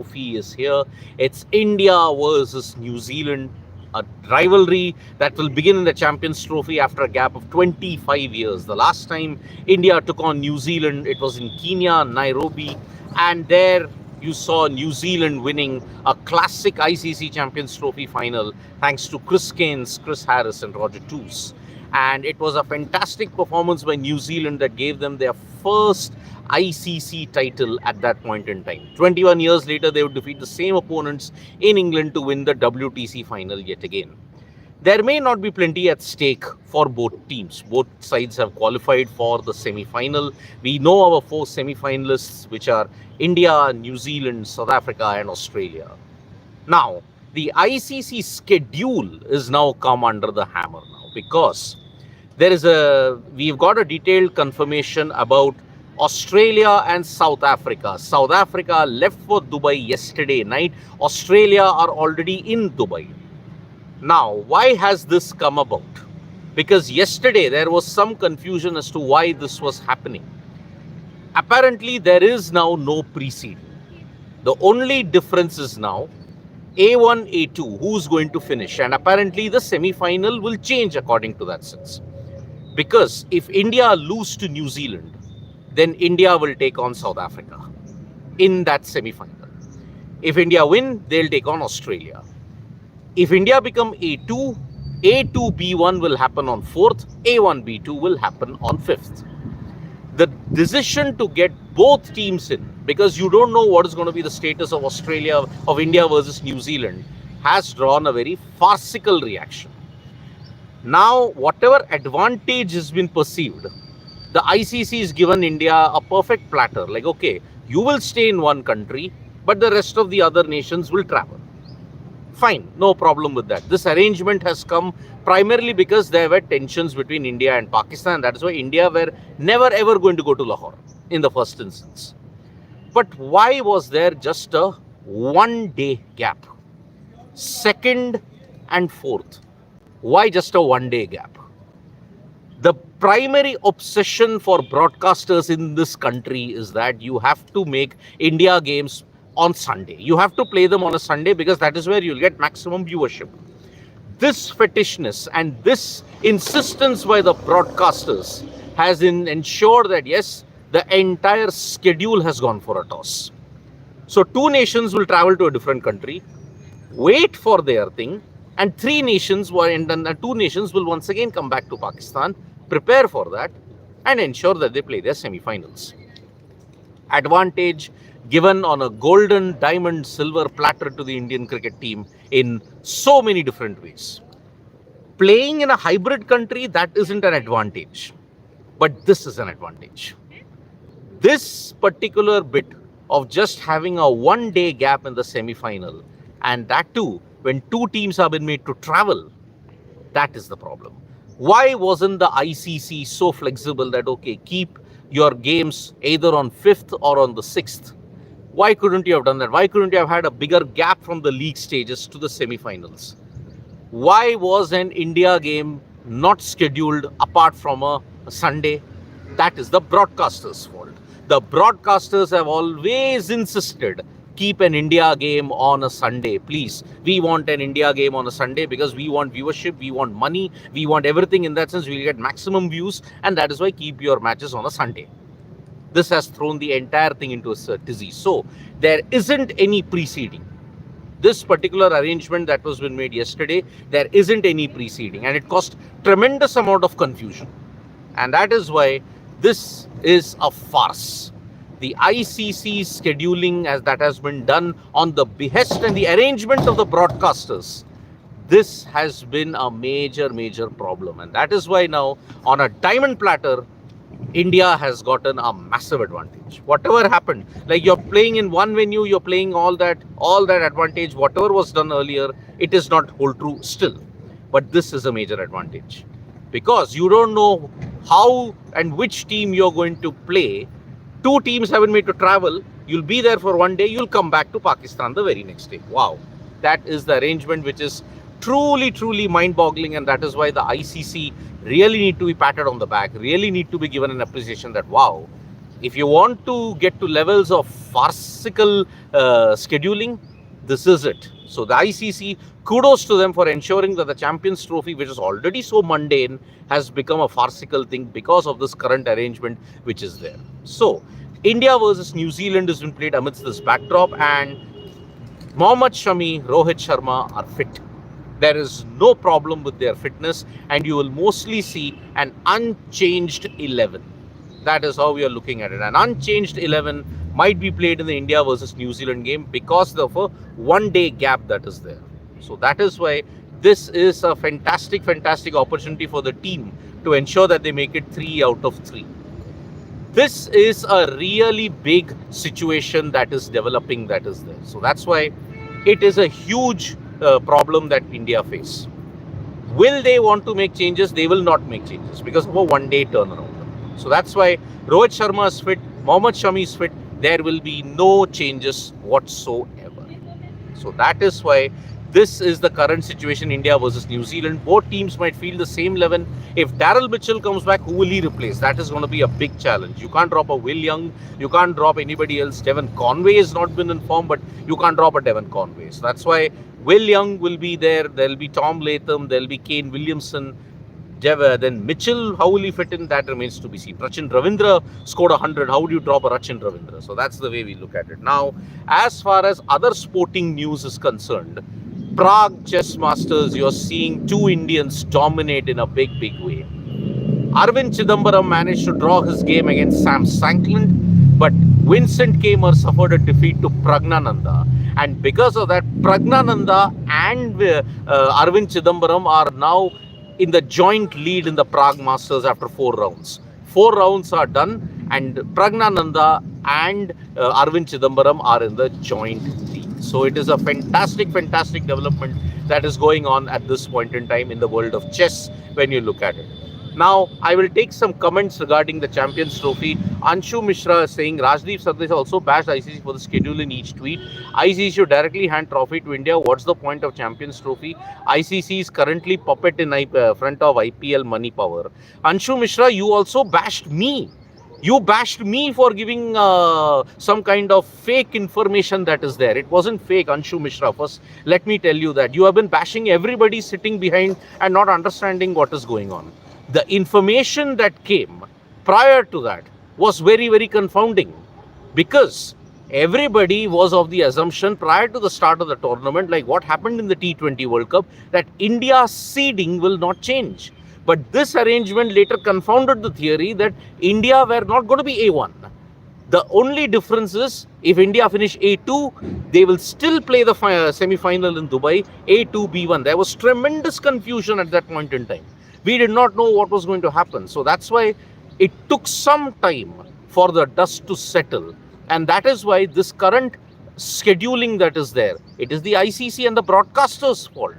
Trophy is here. It's India versus New Zealand, a rivalry that will begin in the Champions Trophy after a gap of 25 years. The last time India took on New Zealand, it was in Kenya, Nairobi, and there you saw New Zealand winning a classic ICC Champions Trophy final thanks to Chris Gaines, Chris Harris, and Roger Toos. And it was a fantastic performance by New Zealand that gave them their first ICC title at that point in time. 21 years later, they would defeat the same opponents in England to win the WTC final yet again. There may not be plenty at stake for both teams. Both sides have qualified for the semi-final. We know our four semi-finalists, which are India, New Zealand, South Africa, and Australia. Now, the ICC schedule is now come under the hammer now because we've got a detailed confirmation about Australia and South Africa. South Africa left for Dubai yesterday night. Australia are already in Dubai. Now, why has this come about? Because yesterday there was some confusion as to why this was happening. Apparently, there is now no preceding. The only difference is now A1, A2, who's going to finish. And apparently, the semi-final will change according to that sense. Because if India lose to New Zealand, then India will take on South Africa in that semi-final. If India win, they'll take on Australia. If India become A2, A2B1 will happen on 4th, A1B2 will happen on 5th. The decision to get both teams in, because you don't know what is going to be the status of Australia, of India versus New Zealand, has drawn a very farcical reaction. Now, whatever advantage has been perceived, the ICC has given India a perfect platter. Like, okay, you will stay in one country, but the rest of the other nations will travel. Fine, no problem with that. This arrangement has come primarily because there were tensions between India and Pakistan. That is why India were never ever going to go to Lahore in the first instance. But why was there just a 1 day gap? 2nd and 4th. Why just a 1 day gap? The primary obsession for broadcasters in this country is that you have to make India games on Sunday. You have to play them on a Sunday because that is where you'll get maximum viewership. This fetishness and this insistence by the broadcasters has ensured that yes, the entire schedule has gone for a toss. So 2 nations will travel to a different country, wait for their thing, and 2 nations will once again come back to Pakistan, prepare for that, and ensure that they play their semi-finals. Advantage given on a golden, diamond, silver platter to the Indian cricket team in so many different ways. Playing in a hybrid country, that isn't an advantage, but this is an advantage. This particular bit of just having a 1 day gap in the semi-final, and that too, when 2 teams have been made to travel, that is the problem. Why wasn't the ICC so flexible that, okay, keep your games either on 5th or on the 6th? Why couldn't you have done that? Why couldn't you have had a bigger gap from the league stages to the semi-finals? Why was an India game not scheduled apart from a Sunday? That is the broadcasters' fault. The broadcasters have always insisted, keep an India game on a Sunday, please. We want an India game on a Sunday because we want viewership, we want money, we want everything in that sense. We'll get maximum views, and that is why keep your matches on a Sunday. This has thrown the entire thing into a tizzy. So there isn't any preceding. This particular arrangement that was been made yesterday, there isn't any preceding, and it caused tremendous amount of confusion. And that is why this is a farce. The ICC scheduling as that has been done on the behest and the arrangement of the broadcasters, this has been a major problem. And that is why now on a diamond platter, India has gotten a massive advantage. Whatever happened, like you're playing in one venue, you're playing all that advantage, whatever was done earlier, it is not hold true still. But this is a major advantage because you don't know how and which team you're going to play. 2 teams have been made to travel. You'll be there for 1 day. You'll come back to Pakistan the very next day. Wow. That is the arrangement which is truly mind-boggling, and that is why the ICC really need to be patted on the back, really need to be given an appreciation that, wow, If you want to get to levels of farcical scheduling, this is it. So the ICC, kudos to them for ensuring that the Champions Trophy, which is already so mundane, has become a farcical thing because of this current arrangement which is there. So India versus New Zealand has been played amidst this backdrop, and Mohammed, Shami, Rohit, Sharma are fit. There is no problem with their fitness, and you will mostly see an unchanged 11. That is how we are looking at it. An unchanged 11 might be played in the India versus New Zealand game because of a one-day gap that is there. So that is why this is a fantastic opportunity for the team to ensure that they make it 3 out of 3. This is a really big situation that is developing, that is there. So that's why it is a huge problem that India face. Will they want to make changes? They will not make changes because of a one-day turnaround. So that's why Rohit Sharma is fit, Mohammed Shami is fit. There will be no changes whatsoever. So that is why this is the current situation, India versus New Zealand. Both teams might feel the same 11. If Daryl Mitchell comes back, who will he replace? That is going to be a big challenge. You can't drop a Will Young. You can't drop anybody else. Devon Conway has not been informed, but you can't drop a Devon Conway. So that's why Will Young will be there. There will be Tom Latham. There will be Kane Williamson. Then Mitchell, how will he fit in? That remains to be seen. Rachin Ravindra scored 100. How would you drop a Rachin Ravindra? So that's the way we look at it. Now, as far as other sporting news is concerned, Prague Chess Masters, you're seeing two Indians dominate in a big way. Arvind Chidambaram managed to draw his game against Sam Shankland, but Vincent Kaymer suffered a defeat to Pragnananda. And because of that, Pragnananda and Arvind Chidambaram are now in the joint lead in the Prague Masters after 4 rounds. 4 rounds are done, and Pragnananda and Arvind Chidambaram are in the joint lead. So it is a fantastic development that is going on at this point in time in the world of chess when you look at it. Now, I will take some comments regarding the Champions Trophy. Anshu Mishra is saying, Rajdeep Sardesh also bashed ICC for the schedule in each tweet. ICC should directly hand trophy to India. What's the point of Champions Trophy? ICC is currently puppet in front of IPL money power. Anshu Mishra, you also bashed me. You bashed me for giving some kind of fake information that is there. It wasn't fake, Anshu Mishra. First, let me tell you that. You have been bashing everybody sitting behind and not understanding what is going on. The information that came prior to that was very confounding, because everybody was of the assumption prior to the start of the tournament, like what happened in the T20 World Cup, that India's seeding will not change. But this arrangement later confounded the theory that India were not going to be A1. The only difference is, if India finish A2, they will still play the semi-final in Dubai, A2, B1. There was tremendous confusion at that point in time. We did not know what was going to happen. So that's why it took some time for the dust to settle. And that is why this current scheduling that is there, it is the ICC and the broadcasters' fault.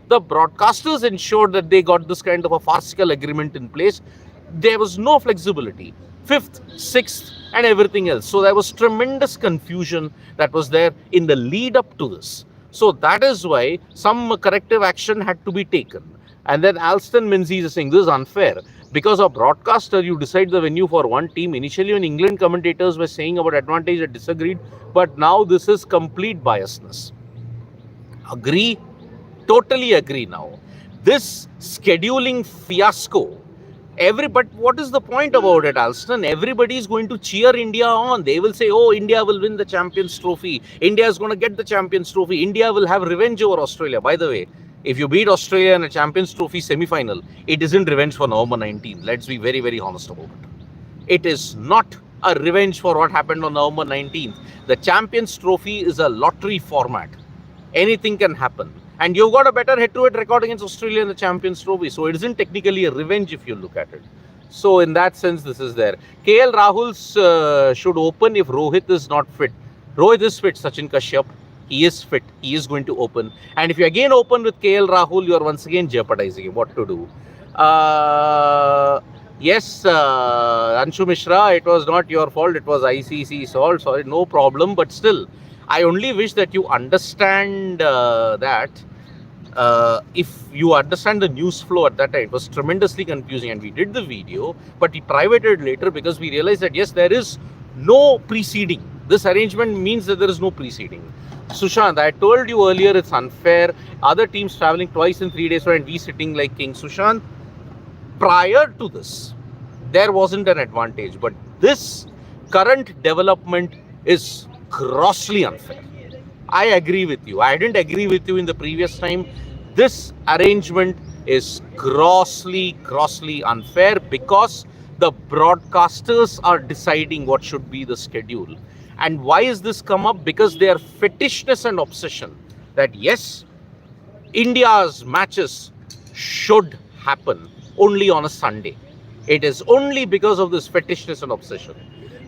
The broadcasters ensured that they got this kind of a farcical agreement in place. There was no flexibility. 5th, 6th and everything else. So there was tremendous confusion that was there in the lead up to this. So that is why some corrective action had to be taken. And then Alston Menzies is saying this is unfair. Because of broadcaster, you decide the venue for one team. Initially, when England commentators were saying about advantage, I disagreed. But now this is complete biasness. Agree? Totally agree now. This scheduling fiasco, but what is the point about it, Alston? Everybody is going to cheer India on. They will say, oh, India will win the Champions Trophy. India is going to get the Champions Trophy. India will have revenge over Australia. By the way, if you beat Australia in a Champions Trophy semi-final, it isn't revenge for November 19th. Let's be very honest about it. It is not a revenge for what happened on November 19th. The Champions Trophy is a lottery format. Anything can happen. And you've got a better head-to-head record against Australia in the Champions Trophy. So it isn't technically a revenge if you look at it. So in that sense, this is there. KL Rahul should open if Rohit is not fit. Rohit is fit, Sachin Kashyap. He is fit. He is going to open. And if you again open with KL Rahul, you are once again jeopardizing him. What to do? Yes, Anshu Mishra, it was not your fault. It was ICC's fault. Sorry, no problem. But still, I only wish that you understand that if you understand the news flow at that time, it was tremendously confusing. And we did the video, but we privated later because we realized that, yes, there is no preceding. This arrangement means that there is no preceding. Sushant, I told you earlier it's unfair. Other teams traveling twice in 3 days and we sitting like king. Sushant, prior to this, there wasn't an advantage. But this current development is grossly unfair. I agree with you. I didn't agree with you in the previous time. This arrangement is grossly unfair because the broadcasters are deciding what should be the schedule. And why is this come up? Because their fetishness and obsession that yes, India's matches should happen only on a Sunday. It is only because of this fetishness and obsession.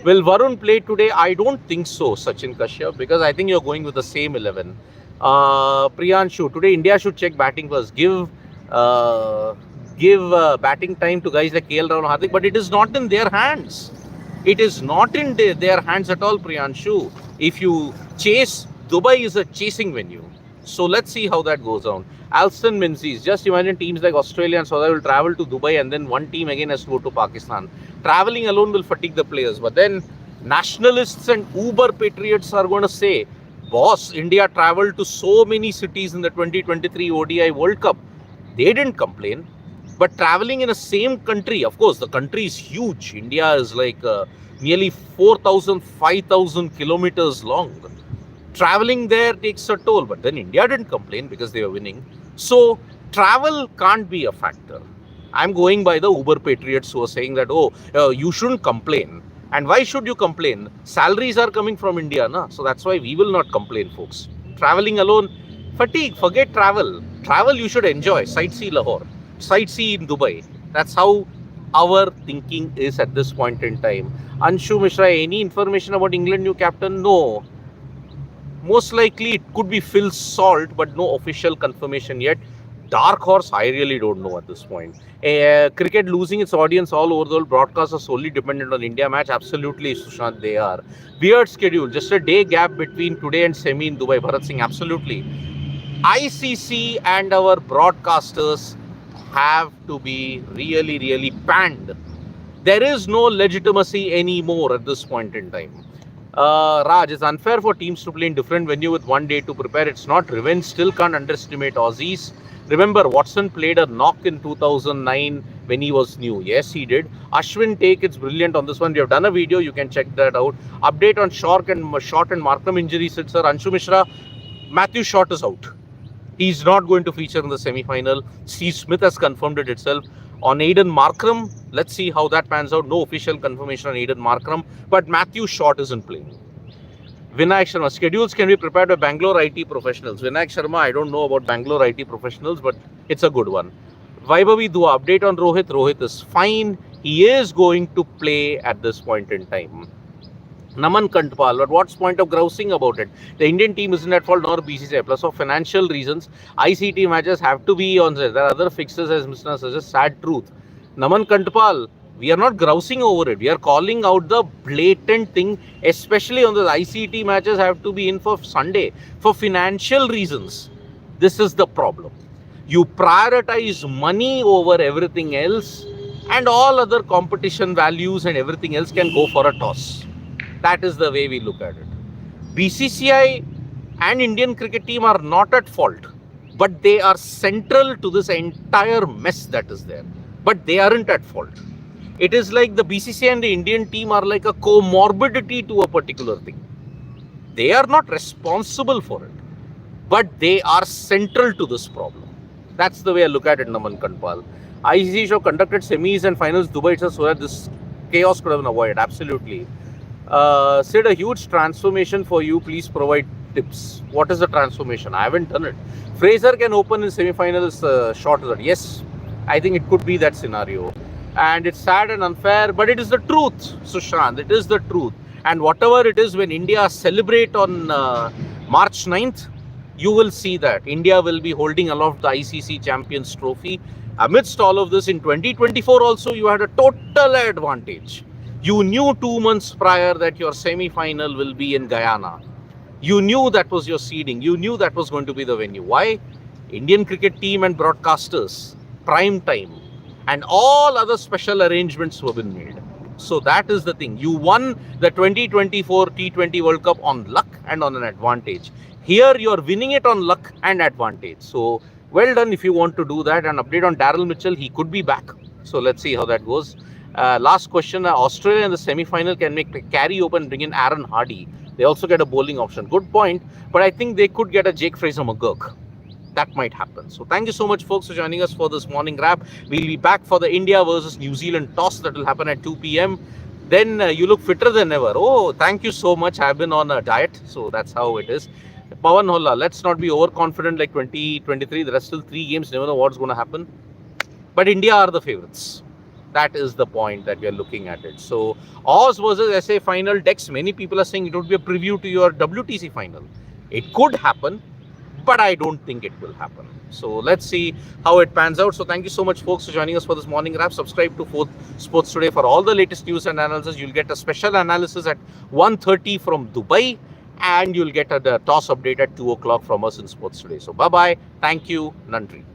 Will Varun play today? I don't think so, Sachin Kashyap, because I think you're going with the same 11. Priyanshu, today India should check batting first. Give batting time to guys like KL Rahul and Hardik, but it is not in their hands. It is not in their hands at all, Priyanshu. If you chase, Dubai is a chasing venue. So let's see how that goes on. Alston Menzies, just imagine teams like Australia and Saudi will travel to Dubai and then one team again has to go to Pakistan. Traveling alone will fatigue the players. But then nationalists and uber patriots are going to say, boss, India traveled to so many cities in the 2023 ODI World Cup. They didn't complain. But traveling in the same country, of course, the country is huge. India is like nearly 4,000, 5,000 kilometers long. Traveling there takes a toll, but then India didn't complain because they were winning. So travel can't be a factor. I'm going by the uber patriots who are saying that, you shouldn't complain. And why should you complain? Salaries are coming from India, na? So that's why we will not complain, folks. Traveling alone, fatigue, forget travel. Travel you should enjoy. Sightsee Lahore, sightsee in Dubai. That's how our thinking is at this point in time. Anshu Mishra, any information about England new captain? No. Most likely it could be Phil Salt, but no official confirmation yet. Dark horse, I really don't know at this point. Cricket losing its audience all over the world. Broadcasts are solely dependent on India match. Absolutely, Sushant, they are. Weird schedule. Just a day gap between today and semi in Dubai. Bharat Singh, absolutely. ICC and our broadcasters have to be really panned. There is no legitimacy anymore at this point in time. Raj, it's unfair for teams to play in different venue with one day to prepare. It's not revenge. Still can't underestimate Aussies. Remember, Watson played a knock in 2009 when he was new. Yes, he did. Ashwin take, it's brilliant on this one. We have done a video. You can check that out. Update on Short and Markham injuries. Sir, Anshu Mishra, Matthew Short is out. He's not going to feature in the semi-final. Steve Smith has confirmed it itself. On Aiden Markram, let's see how that pans out. No official confirmation on Aiden Markram, but Matthew Short isn't playing. Vinayak Sharma, schedules can be prepared by Bangalore IT professionals. Vinayak Sharma, I don't know about Bangalore IT professionals, but it's a good one. Vaibhavi Dua, update on Rohit. Rohit is fine. He is going to play at this point in time. Naman Kantpal, but what's point of grousing about it? The Indian team isn't at fault nor BCCI. Plus, of financial reasons, ICT matches have to be on there. There are other fixes, as Mr. suggests. Sad truth. Naman Kantpal, we are not grousing over it. We are calling out the blatant thing, especially on the ICT matches have to be in for Sunday. For financial reasons, this is the problem. You prioritize money over everything else, and all other competition values and everything else can go for a toss. That is the way we look at it. BCCI and Indian cricket team are not at fault, but they are central to this entire mess that is there. But they aren't at fault. It is like the BCCI and the Indian team are like a comorbidity to a particular thing. They are not responsible for it, but they are central to this problem. That's the way I look at it, Naman Kantpal. ICC show conducted semis and finals Dubai so that this chaos could have been avoided. Absolutely. Said a huge transformation for you. Please provide tips. What is the transformation? I haven't done it. Fraser can open in semi-finals short result. Yes, I think it could be that scenario. And it's sad and unfair, but it is the truth, Sushant. It is the truth. And whatever it is, when India celebrate on March 9th, you will see that India will be holding aloft the ICC Champions Trophy. Amidst all of this, in 2024 also, you had a total advantage. You knew 2 months prior that your semi-final will be in Guyana. You knew that was your seeding. You knew that was going to be the venue. Why? Indian cricket team and broadcasters, prime time, and all other special arrangements have been made. So that is the thing. You won the 2024 T20 World Cup on luck and on an advantage. Here you are winning it on luck and advantage. So well done if you want to do that. An update on Daryl Mitchell. He could be back. So let's see how that goes. Last question. Australia in the semi-final can make the carry open, bring in Aaron Hardy. They also get a bowling option. Good point. But I think they could get a Jake Fraser McGurk. That might happen. So thank you so much, folks, for joining us for this morning wrap. We'll be back for the India versus New Zealand toss that will happen at 2 p.m. Then you look fitter than ever. Oh, thank you so much. I've been on a diet, so that's how it is. Pawan Holla, let's not be overconfident like 2023. There are still 3 games. Never know what's going to happen. But India are the favorites. That is the point that we are looking at it. So Oz versus SA final. Dex, many people are saying it would be a preview to your WTC final. It could happen, but I don't think it will happen. So let's see how it pans out. So thank you so much, folks, for joining us for this morning wrap. Subscribe to 4th Sports Today for all the latest news and analysis. You'll get a special analysis at 1:30 from Dubai, and you'll get a toss update at 2 o'clock from us in Sports Today. So bye-bye. Thank you. Nandri.